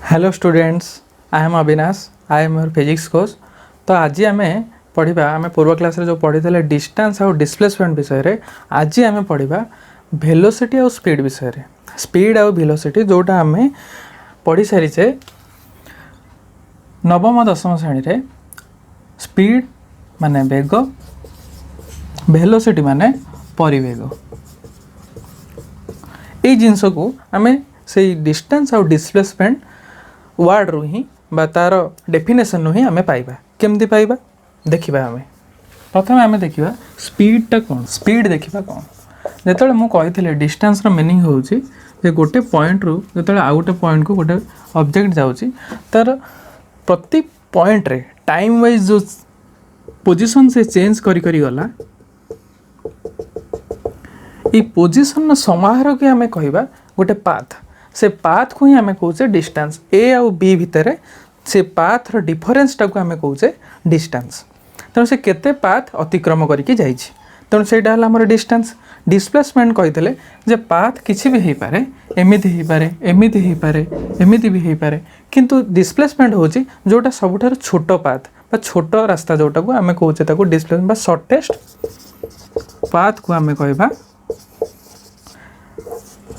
Hello students, I am Avinash, I am your physics coach. तो आज आम पढ़ा आम पूर्व क्लास रे जो पढ़ी थे डिस्टेंस और डिस्प्लेसमेंट विषय रे। आज आम पढ़ा वेलोसिटी और स्पीड विषय रे। स्पीड और वेलोसिटी जोटा आम पढ़ी सारीचे नवम दशम श्रेणी रे। स्पीड माने वेग, वेलोसिटी माने परिवेग। ये जिनस को आम से डिस्टेंस और डिस्प्लेसमेंट वर्ड रु ही बा तार डेफिनेशन ही आम पाइबा। केमती पाइबा देखिबा। आम प्रथम आम देखिबा स्पीडटा कौन। स्पीड देखिबा कौन जेतले मु कहिथिले डिस्टेंस रो मीनिंग होउची जे गोटे पॉइंट रु जेतले आ गोटे पॉइंट को गोटे ऑब्जेक्ट जाउची तार प्रति पॉइंट रे टाइम वाइज जो पोजीशन से चेंज करी करी गला ई पोजीशन समाहार के आम कहिबा गोटे पाथ। से पाथ को ही आम कहे डिस्टेंस। ए आउ बी भितर से पाथ रो डिफरेंस टाक आम कहे डिस्टेंस। तेणु से केते पाथ अतिक्रम करके जाइछि, तेणु सेटा हला हमर डिस्टेंस। डिस्प्लेसमेंट कहितले जे पाथ किछि भी हेइ पारे, एमिति हेइ पारे, एमिति हेइ पारे, एमिति भी हेइ पारे, किंतु डिस्प्लेसमेंट होछि जोटा सबुठार छोटो पाथ बा छोटो रास्ता जोटा को आम कहे ताको डिस्प्लेसमेंट बा शॉर्टेस्ट पाथ को आम कहबा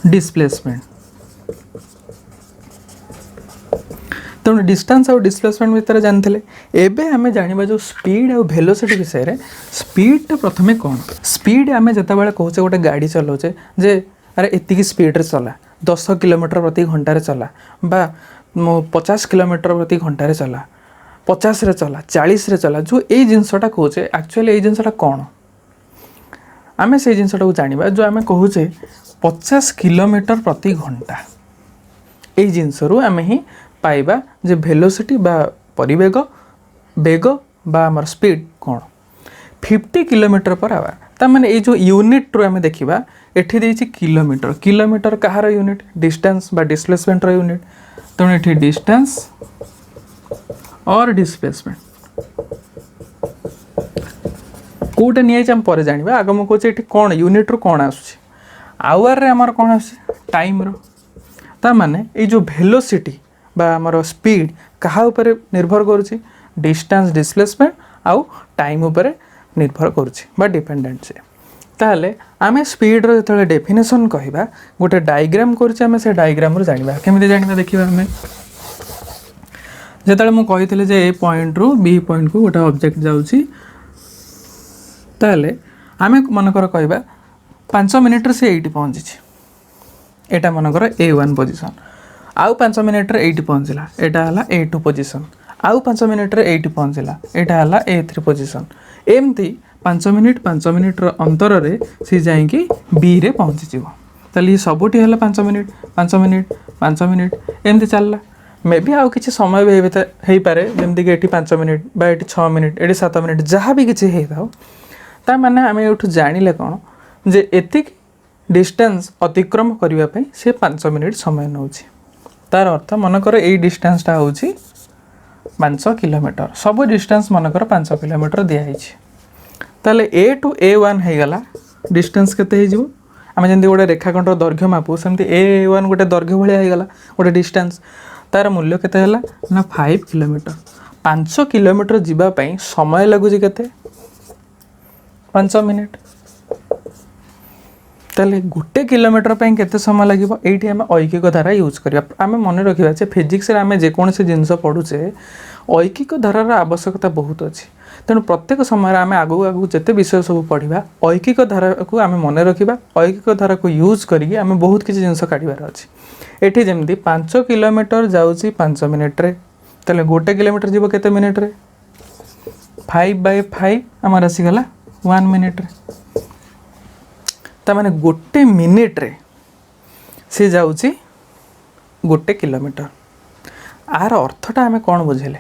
डिस्प्लेसमेंट। तेणु डिस्टेंस और डिस्प्लेसमेंट भितर जानते एबे आम जानिबा जो स्पीड और वेलोसिटी विषय रे। स्पीड प्रथमे कौन। स्पीड आम जिते बड़े कहचे गोटे गाड़ी चलाऊे जे अरे एतिकी स्पीड रे चला, 10 किलोमीटर प्रति घंटा चला बा 50 किलोमीटर प्रति घंटा चला, 50 रे चला, 40 रे चला। जो ये जिनसटा कहचे एक्चुअली ये जिनसटा कौन आम से जिनसटा को जानिबा। जो आम कहचे 50 किलोमीटर प्रति घंटा ये जिनस रु आम ही पाइबा जे वेलोसिटी बा परिवेग, वेग बा आमर स्पीड कौन 50 किलोमीटर पर आवर। ता माने ये जो यूनिट रो आम देखिबा एठी देछि किलोमीटर। किलोमीटर कहार यूनिट डिस्टेंस बा डिस्प्लेसमेंट रो यूनिट। तेणु एठी डिस्टेंस और डिस्प्लेसमेंट कोटा नहीं आम पर जानिबा। आगम मु कहछि एठी कोन यूनिट रो कोन आसुछि। आवर रे हमर कोन आसुछि टाइम रो। ता माने ये जो वेलोसिटी बा आमर स्पीड कहा ऊपर निर्भर करुछि डिस्टेंस डिस्प्लेसमेंट आउ टाइम ऊपर निर्भर करुछि बा डिपेंडेंट से। ताहले आमे स्पीड रो जतले डेफिनेशन कहिबा गोटे डायग्राम करुछि। आमे से डायग्राम रो जानिबा केमिति जानिबा देखिबा। आमे जतले मु कहिथिले जे ए पॉइंट रो बी पॉइंट को गोटे ऑब्जेक्ट जाउछि, ताहले आमे मनकर कहिबा 5 मिनिट रे से एठी पहुंचिछि। एटा मनकर A1 पोजीशन। आउ 5 मिनिट रे एठी पहुंचला, एटा हला A2 पोजीशन। आउ 5 मिनिट रे एठी पहुंचला, एटा हला A3 पोजीशन। एमती 5 मिनिट रो अंतर रे सी जाई कि बी रे पहुंची जिवो। ताली ये सबुठी हला 5 मिनिट 5 मिनिट 5 मिनिट एमती चलला। मे बी आउ किछि समय भी हेइ पारे जेमती कि एठी 5 मिनिट बा एठी 6 मिनिट एठी 7 मिनिट जहाँ भी किछि हेइ थाओ। ता माने आमे एठु जानिले कोन जे एतिक डिस्टेंस अतिक्रम करिवा पई से 5 मिनिट समय नउछि। तार अर्थ मनकर ए डिस्टेंसटा होछि 500 किलोमीटर। सब डिस्टेंस मनकर 500 किलोमीटर दिया है। ताले A टू A1 है गला डिस्टेंस केते हे जिवो। आमे जंदी गोटे रेखाखंडर दैर्घ्य मापू सेमती A1 गोटे दैर्घ्य भलिया हे गला गोटे डिस्टेंस। तार मूल्य केते हला ना 5 किलोमीटर। 500 किलोमीटर जिबा पई समय लागुजी केते 5 मिनिट। ताले गोटे किलोमीटर पे केते समय लगिबो। एठी आमे ऐकिक धारा यूज करिया। आमे मन रखिबा जे फिजिक्स रे आमे जे कोनसे जिंस पढुचे ऐकिक धारार आवश्यकता बहुत अछि। तेणु प्रत्येक समय आमे आगु आगु जते विषय सब पढ़िबा ऐकिक धारा को आमे मन रखिबा। ऐकिक धारा को यूज करिके आमे बहुत किछि जिंस काढिबार अछि। एठी जेमती 5 किलोमीटर जाउची 5 मिनिट रे, ताले गोटे किलोमीटर जीवो केते मिनिट रे 5/5 हमर आसी गला 1 मिनिट रे। ता माने गोटे मिनिट रे से जाउची गोटे किलोमीटर। आर अर्थटा आमे कोन बुझेले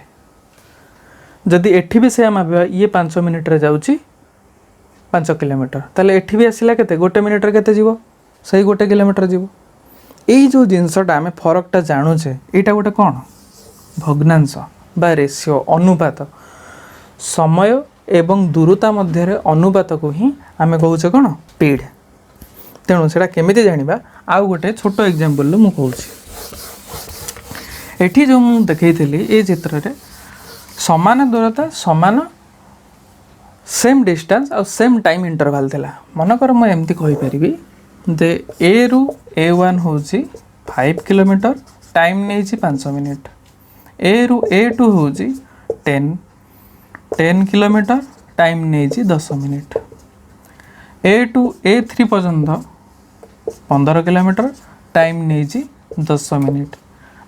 जदि एठी भी से हम ये 5 मिनिट रे जाउची 5 किलोमीटर ताले एठी भी आसिला केते गोटे मिनिट रे केते जीवो सही गोटे किलोमीटर जीवो। एई जो जिंसटा आमे फरकटा जानुचे एटा गोटे कोन भग्नांश बा रेशियो अनुपात। समय एवं दूरता मध्य रे अनुपात को ही आमे कहउचे कोन स्पीड। तेणु सेटा केमिति जानिबा आउ गोटे छोटो एग्जांपल मु कहउची। एठी जो मु देखैथिली ए चित्र रे समान दूरता समान सेम डिस्टेंस और सेम टाइम इंटरवल थिला मनकर मैं एमती कहि परिबी दे ए रु A1 होची 5 किलोमीटर टाइम नहीं 5 मिनिट ए रु A2 होची 10 किलोमीटर टाइम नहीं 10 मिनिट A2 A3 पर्यंत 15 किलोमीटर टाइम नहीं 10 मिनिट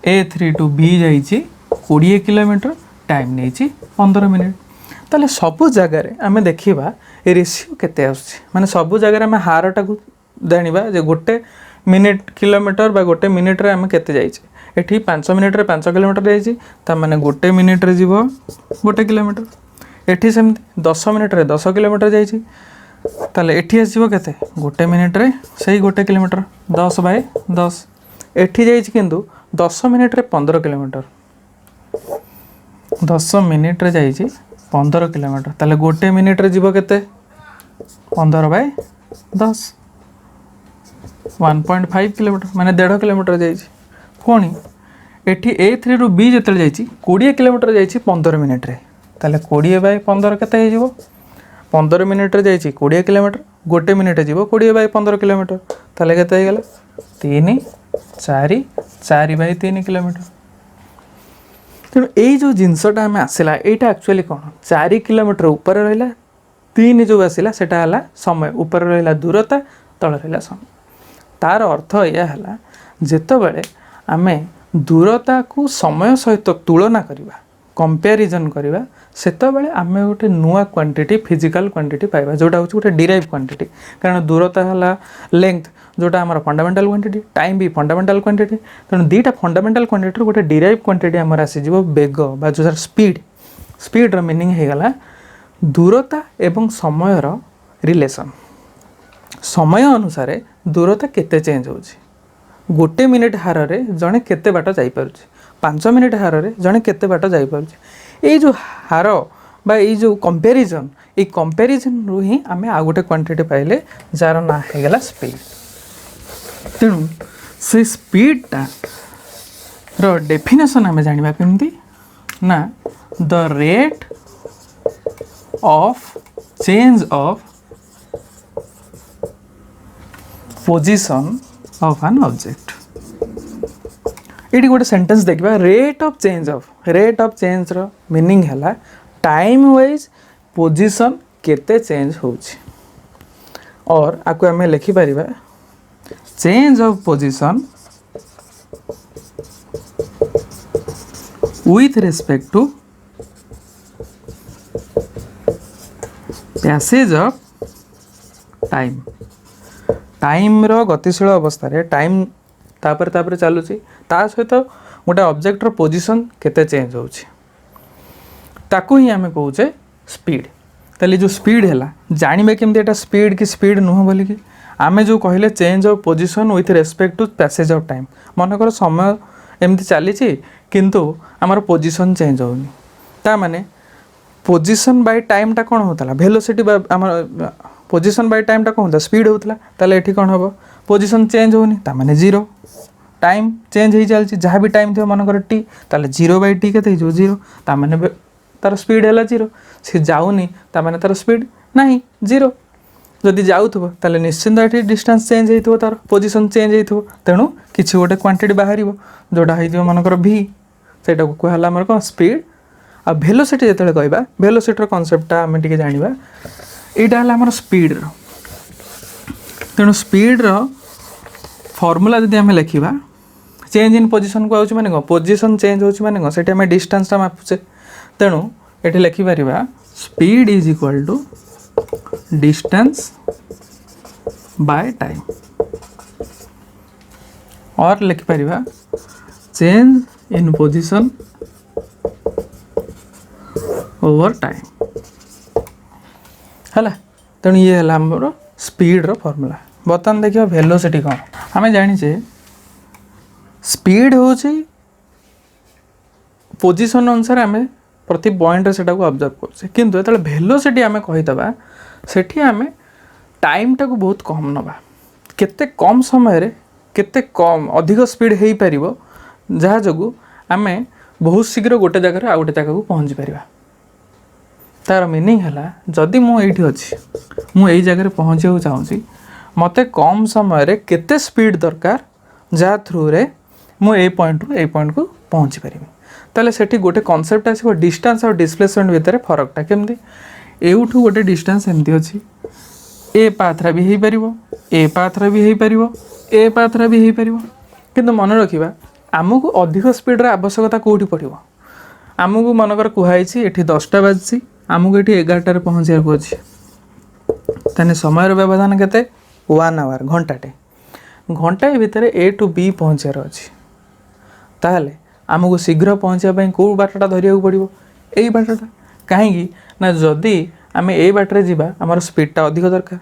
A3 टू B जाइए 20 किलोमीटर टाइम नहीं 15 मिनिट ताले सबु जगार आम देखा रेसीओ केते माने सबु जगार आम हारटा को जाना जे गोटे मिनिट किलोमीटर बा गोटे मिनिट रे आम केते जाइए एठी 5 मिनिट रे 5 किलोमीटर जाइए ता माने गोटे मिनिट रे जीवो गोटे किलोमीटर एठी सेमती 10 मिनिट रे 10 किलोमीटर जाइए ताले एठी आसीबो केते गोटे मिनिट रे सही गोटे किलोमीटर 10 बाय 10 एठी जाइए किंतु 10 मिनिट रे 15 किलोमीटर 10 मिनिट रे जाइए 15 किलोमीटर ताले गोटे मिनिट रे जीवो केते 15 बाय 10 1.5 किलोमीटर माने 1.5 किलोमीटर जाइए पुणी एठी A3 रु B जतले जाइए 20 किलोमीटर जाइए 15 मिनिट रे ताले 20 बाय 15 केते हे जीवो 15 मिनिट रे जाइए 20 किलोमीटर गोटे मिनिट जीवो 20 बाय 15 किलोमीटर ताले केते हे गला 3 4 बाय 3 किलोमीटर तेणु यही जो जिनसटा आम आसला यहाँ एक्चुअली कौन 4 किलोमीटर ऊपर रहा 3 जो आसला सेटा है समय ऊपर रहा दूरता तल रहा समय तार अर्थ यह है जितेबाला आम दूरता को समय सहित तुलना करवा कंपेरिजन करवा सेतबेले आम गोटे नुआ क्वांटिटी फिजिकल क्वांटिटी पाइबा जोटा हूँ गोटे डिराइव क्वांटिटी कारण दूरता है लेंथ जोटा आम फंडामेंटाल क्वांटिटी टाइम भी फंडामेंटाल क्वांटिटी तेणु दुईटा फंडामेंटाल क्वांटिटी गोटे डिराइव क्वांटिटी आमर आसीज बेग बा जो स्पीड मीनिंग होगला दूरता एवं समयर रिलेशन समय अनुसार दूरता केते चेंज होची गोटे मिनिट हार रे जड़े केते बाट जाई पारुची 5 मिनिट हार रे जड़े केते बाट जाई पारुची ये जो हार बा ये जो कंपैरिजन ये कंपैरिजन रु ही आमे आ गोटे क्वांटिटी पाइले जार ना होगला स्पीड तेणु से स्पीडटा रो डेफिनेशन आमे जानिबा केमती ना the rate of change of position of an object ये गोटे सेंटेंस देखा रेट ऑफ चेंज रो मीनिंग है टाइम वाइज पोजिशन केते चेंज होची और आपको आम लिखिपर change of position with respect to passage of time time रो गतिशील अवस्था रे टाइम तापर तापर चलुची ता सहित गोटे ऑब्जेक्ट रो पोजीशन केते चेंज होची ताकू ही आमे कहूचे स्पीड ताली जो स्पीड है जानवे केमती एटा स्पीड की स्पीड नुह बोली कि आमे जो कहले change of position with respect to passage of time मनकर समय एमती चली किंतु आमर पोजीशन चेंज होनी ता माने पोजीशन बाय टाइम टा कौन होता वेलोसिटी आमर पोजीशन बाय टाइम टा कौन होता स्पीड होता ताले एठी कौन हम पोजीशन चेंज होनी ता माने जीरो टाइम चेंज हो चलती जहाँ भी टाइम थी मनकर टी ताले 0/t के जीरो ता माने तार स्पीड है जीरो सी जाऊनी ता माने तार स्पीड नहीं जीरो जदि जाऊथबो ताले निश्चिंत एठी डिस्टेंस चेंज होइथबो तार पोजीशन चेंज होइथबो तेणु किछि गोटे क्वांटिटी बाहरिबो जोटा होइथबो मनकर v सेटा को कहला हमर कोन स्पीड आ वेलोसिटी जेतले कहबा वेलोसिटी रो कांसेप्टटा हम टिके जानिबा एटा हला हमर स्पीड रो तेणु स्पीड रो फार्मूला जदि हम लिखिबा चेंज इन पोजीशन को आउछ माने को पोजीशन चेंज होछ माने को सेटा हम डिस्टेंस ता मापुचे तेणु एठी लिखि परिबा speed is equal to distance by time और लिखि परिबा change in position over time है तेणु ये है हमर स्पीड रो फॉर्मूला बर्तमान देखिए वेलोसिटी कौन आम जाचे स्पीड हूँ पोजीशन अनुसार आम प्रति पॉइंट से ऑब्जर्व कर किंतु जो वेलोसिटी आम कहीदबा सेठी आम टाइम टा को बहुत कम नवा केते कम समय रे केते कम अधिक स्पीड हो पार जहाँ जो आम बहुत शीघ्र गोटे जगार आउ गोटे जगह को पहुँची पार। तार मीनिंग है जदि मुझे अच्छी मुझे जगह पहुँचा चाहूँगी मत कम समय केते स्पीड दरकार जहाँ थ्रू रे मुझे पॉइंट रु ए पॉइंट को पहुँची पारि। ताले सेठी गोटे कॉन्सेप्ट आसो डिस्टेंस और डिस्प्लेसमेंट भितर फरकटा केमती एठू गोटे डिस्टेंस एमती अच्छी ए पाथरा भी हो पार ए पाथरा भी हो पार ए पाथरा भी हो पार किंतु मन रखा आमको अधिक स्पीड्र आवश्यकता कौटी पड़ो आमको मनकर कहुई ये 10टा बाजी आमको ये 11टार पहुँचा अच्छे तेने समय व्यवधान के 1 आवर घंटाटे घंटाए भितर ए टू बी पहुँचार अच्छी ताहले आमको शीघ्र पहुँचापी कौ बाटटा धरिया पड़ो यही बाटटा कहीं ना जदि आम ए बाटर जावा आमर स्पीडटा अधिक दरकार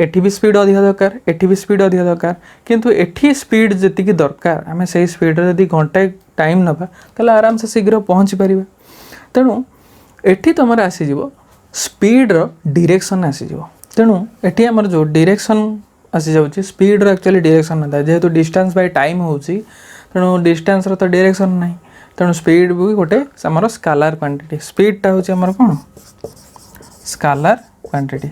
एठी भी स्पीड अधिक दरकार एठी भी स्पीड अधिक दरकार किंतु एठी स्पीड जी दरकार आम से स्पीड जदि घंटाए टाइम नवा ताहले आराम से शीघ्र पहुँची पार। तेणु एठी तुम आसीज स्पीड्र डिरेक्शन आसीज तेणु एठी आमर जो डिरेक्शन आसी जाऊँगी स्पीड एक्चुअली डिरेक्शन ना था जेहेतु डिस्टेंस बाय टाइम होची तेणु डिस्टेंस तो डिरेक्शन ना तेणु स्पीड भी गोटे आमर स्केलर क्वांटिटी स्पीडटा हूँ आमर कौन स्केलर क्वांटिटी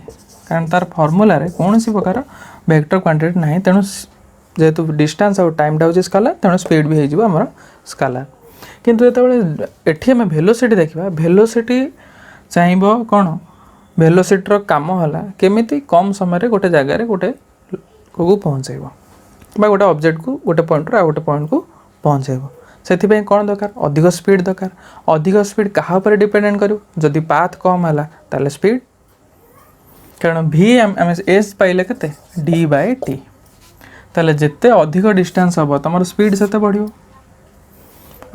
कारण तार फॉर्मूला रे कौन सी प्रकार वेक्टर क्वांटिटी ना तेणु जेहेतु डिस्टेंस और टाइमटा हूँ स्केलर तेणु स्पीड भी हो आमर स्केलर किंतु जो एठी आम वेलोसिटी देखा वेलोसिटी चाहिए कौन वेलोसिटीर काम है केमिति कम समय गोटे जगार गोटे को पहुँचेब गोटे ऑब्जेक्ट को गोटे पॉइंट रू आ गोटे पॉइंट को पहुँचेब से कौन दरकार अधिक स्पीड दरकार अधिक स्पीड क्या डिपेंडेंट करूँ जदि पाथ कम है ताले स्पीड कारण भी एम एस पाइले के डी बाय टी ताले जिते अधिक डिस्टेंस हम तुम स्पीड से बढ़ो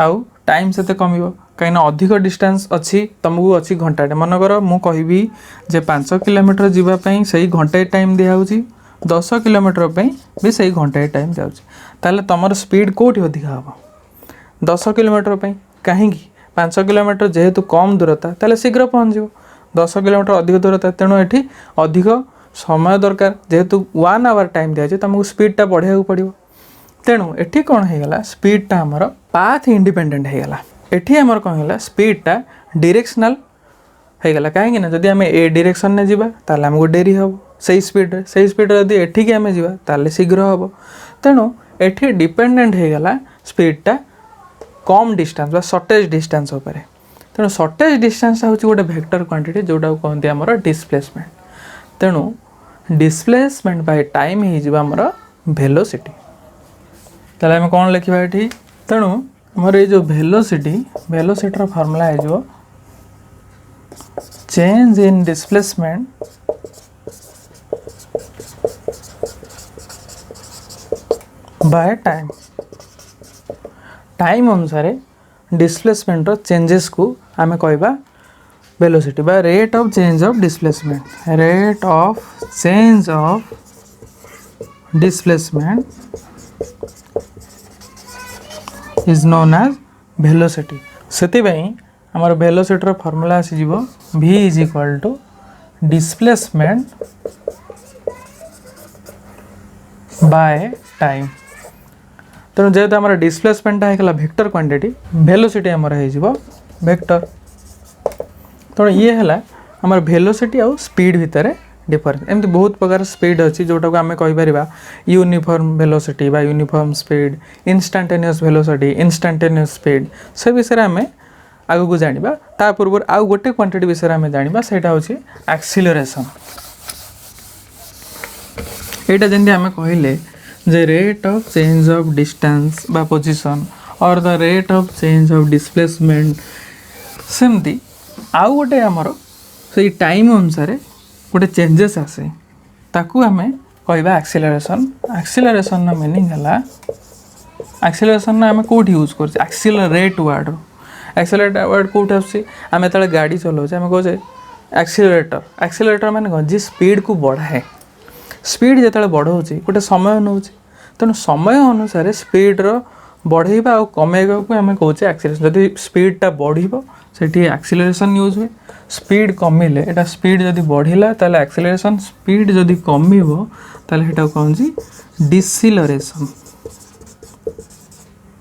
आउ टाइम से कम कहीं अधिक डिस्टेंस अच्छी तुमको अच्छी घंटाटे मनकर मु कहि जे 5 किलोमीटर जीवाई से घंटाए टाइम दिखाऊँगी 10 किलोमीटर भी से घंटाए टाइम जाऊँगी तुम स्पीड कौटी अधिक हम 10 किलोमीटर कहीं 5 किलोमीटर जेहेतु कम दूरता ताले शीघ्र पहुँच 10 किलोमीटर अधिक दूरता तेणु ये अधिक समय दरकार जेहेतु 1 आवर टाइम दिखाई तुमको स्पीडटा बढ़ाया पड़ो तेणु एठी कौन होगा स्पीडटा आमर पाथ इंडिपेंडेंट होगा एठी आमर कौन है स्पीडटा डायरेक्शनल होगा कहीं जदि आम ए डायरेक्शन में जावा ताले आमको डेरी हम से स्पीड जदि एठिकी आम जावा ताले शीघ्र हम तेणु एठी डिपेंडेंट होगा स्पीडटा कम डिस्टेंस सर्टेज डिस्टेंस उपर तेणु सर्टेज डिस्टेंस हूँ गोटे वेक्टर क्वांटिटी जोटा कहते आमर डिस्प्लेसमेंट तेणु डिस्प्लेसमेंट बाय टाइम होमर वेलोसिटी ताले आम कौन लिखा ये तेणु आमर ये जो वेलोसिटीर फॉर्मूला हो change in displacement by time time अनुसार डिस्प्लेसमेंट चेंजेस को आम कहवा वेलोसिटी बा rate of change of displacement rate of change of displacement is known as velocity से आमर वेलोसिटीर फॉर्मूला आसीज v is equal to displacement by time तेणु जेहेतु आम डिस्प्लेसमेंटा होगा वेक्टर क्वांटिटी वेलोसिटी आमर हो वेक्टर तेणु ये है आमर वेलोसिटी आउ स्पीड भितर डिफरेंस एमती बहुत प्रकार स्पीड अच्छी जोटा को आम कहीपर यूनिफॉर्म वेलोसिटी बा uniform speed instantaneous velocity instantaneous speed से विषय आम आगु को जाना ता पूर्व आउ गोटे क्वांटिटी विषय आम जाना सेटा हूँ एक्सीलरेशन यहाँ जमी आम कहले जे rate of change of distance बा पोजीशन और the rate of change of displacement सेमती आउ गोटे आमर से टाइम अनुसार गोटे चेंजेस आसे ताकू आम कहवा एक्सीलरेशन एक्सीलरेशन मीनिंग है एक्सीलरेशन आम कौटी यूज कर accelerate word accelerate word Kaut आम जो गाड़ी चलाऊे आम कहे एक्सीलरेटर माने कौन जी स्पीड को बढ़ाए स्पीड जो बढ़ाऊँ गोटे समय नौ तेणु समय अनुसार स्पीड्र बढ़ेवा और कमेवा को आम कहे एक्सीलरेशन जदि स्पीडटा बढ़ से एक्सीलरेशन यूज हुए स्पीड कमिले एटा स्पीड जदि बढ़िला ताले एक्सीलरेशन स्पीड जदि कमिबो ताले हेटा कहूँ डिसिलरेशन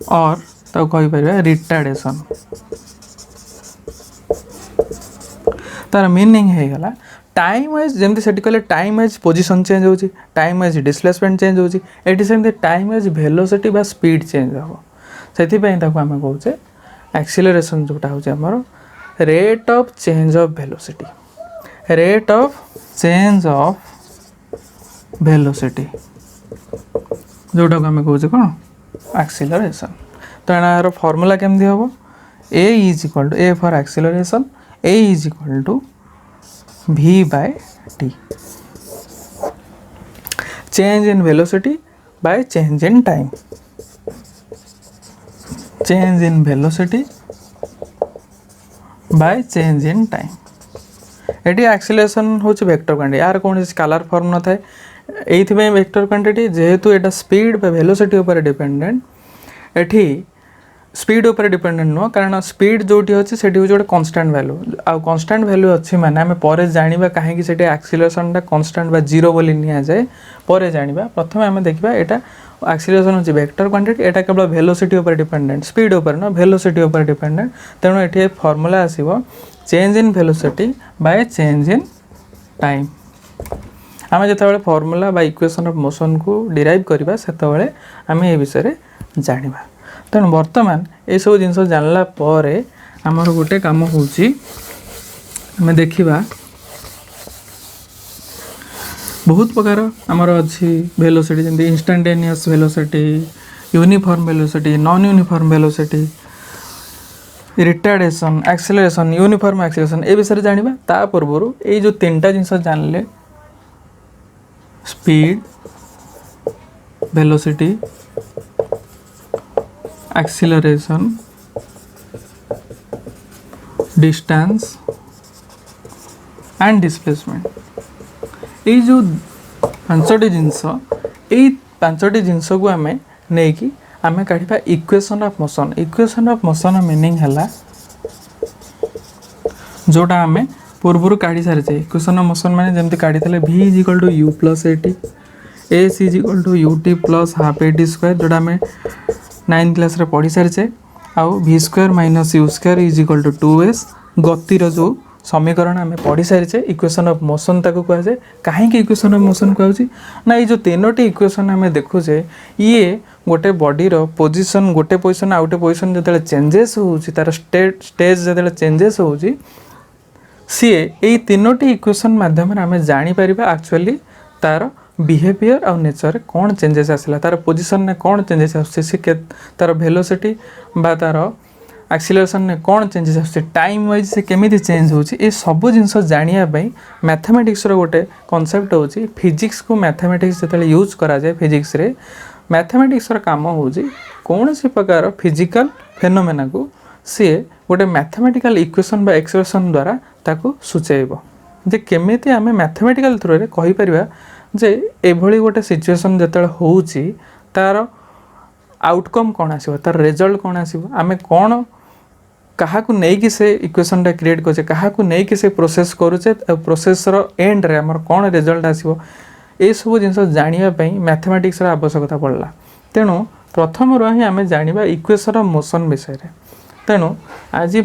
और तो कहि परिबा रिटार्डेशन। तार मीनिंग है गला टाइम वाइज जमती सेठी कहले टाइम वाइज पोजीशन चेंज होची, टाइम वाइज डिस्प्लेसमेंट चेंज होची, एटी सेमती टाइम वाइज वेलोसिटी बा स्पीड चेंज हो। सेथि पई ताको हम कहूचे एक्सीलरेशन जोटा होची हमर rate of change of velocity, rate of change of velocity जोटा को हम कहूचे कोन एक्सीलरेशन। तो यार फार्मूला केमदी होबो a is equal to a for acceleration, a is equal to v by t, change in velocity by change in time, change in velocity by change in time. एटी acceleration होची vector quantity, यार कौन scalar form न थाए एइथिबे vector quantity जेहेतु एटा speed बा velocity ऊपर dependent, एठी स्पीड ऊपर डिपेंडेंट नो कारण स्पीड जोटी अछि सेठी होची गोटे कांस्टेंट वैल्यू आ कांस्टेंट वैल्यू अछि माने हमें परे जानिबा काहे कि सेठी एक्सीलरेशन टा कांस्टेंट बा जीरो बोली निया जाए परे जानिबा। प्रथमे हमें देखिबा एटा एक्सीलरेशन होची वेक्टर क्वांटिटी, एटा केवल वेलोसिटी ऊपर डिपेंडेंट स्पीड ऊपर न वेलोसिटी ऊपर डिपेंडेंट, तेणु एठी फार्मूला आसीबो change in velocity by change in time. आम जो फॉर्मूला बा इक्वेशन ऑफ मोशन को डिराइव करवा से आम ए विषय जाना। तेणु बर्तमान ये सब जिन जानला आमर गोटे कम हो देखा बहुत प्रकार आमर अच्छी वेलोसिटी जमी instantaneous velocity, uniform velocity, non uniform velocity, retardation, acceleration, uniform acceleration ए विषय जाना। ता पूर्व ये जो तीनटा जिनस जानले speed, velocity, acceleration, distance and displacement, ये जो पांचटी जिनस ये पांचटी जिनस को आम नहीं कि आम काढ़ा equation of motion. Equation of motion meaning है जोटा आम पूर्व काढ़ी सारी इक्वेशन ऑफ मोशन माने जमती काढ़ी v is equal to u plus at, s is equal to ut plus half at square जोटा आम 9th क्लास रे पढ़ी सारी आउ v square minus u square is equal to 2s गतिर जो समीकरण आम पढ़ी सारी इक्वेशन ऑफ मोशन ताको कह जाए। कहीं इक्वेशन ऑफ मोशन कहूँ ना ये जो तीनोटी इक्वेशन आम देखुचे ये गोटे बॉडीर पोजिशन गोटे पोजिशन आउ गोटे पोजिशन जो चेंजेस हो तार स्टेज जो चेंजेस हो सी ये तीनोटी इक्वेशन माध्यम आम जापर एक्चुअली तार बिहेवियर आउ नेचर कौन चेंजेस आसला, तार पोजिशन ने कौन चेंजेस आस, तार वेलोसिटी बा तार एक्सीलरेशन ने कौन चेंजेस आस, टाइम वाइज से केमी चेंज हो सब जिनस जानापी मैथमेटिक्स गोटे कॉन्सेप्ट हो फिजिक्स को मैथमेटिक्स जो यूज करा जाए फिजिक्स रे मैथमेटिक्स काम हो कौन सी प्रकार फिजिकल फेनोमेना को सी गोटे मैथमेटिकल इक्वेशन बा एक्सप्रेशन द्वारा ताको सूचेब जे केमिति आमे मैथमेटिकल थ्रू रे कहि परिबा जे एभली गोटे सिचुएशन जतले होउची तार आउटकम कौन आसीबो, तार रिजल्ट कौन आसीबो, आमे कौन काहाकू नहीं कि से इक्वेशन टा क्रिएट करछे, काहाकू नहीं कि से प्रोसेस करूचे, प्रोसेस रो एंड रे हमर कौन रिजल्ट आसीबो ए सब जिनस जानिबा पई मैथमेटिक्स रो आवश्यकता पड़ला। तेणु प्रथम रो ही आमे जानिबा इक्वेशन ऑफ मोशन विषय रे। तेणु आज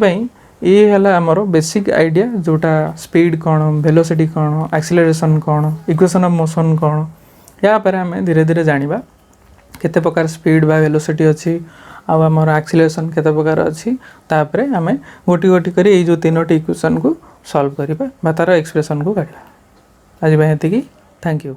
ये है आमर बेसिक आइडिया जोटा स्पीड कौन, वेलोसिटी कौन, एक्सीलरेशन कौन, इक्वेशन ऑफ मोशन कौन, या पर आम धीरे धीरे जानिबा केते प्रकार स्पीड बा वेलोसिटी अच्छी आमर एक्सीलरेशन केते प्रकार अच्छी तापरे आम गोटी गोटी करी ये जो तीनोटी इक्वेशन को सॉल्व करिबा बा तार एक्सप्रेशन को काढिबा। आज हेतिकी, थैंक यू।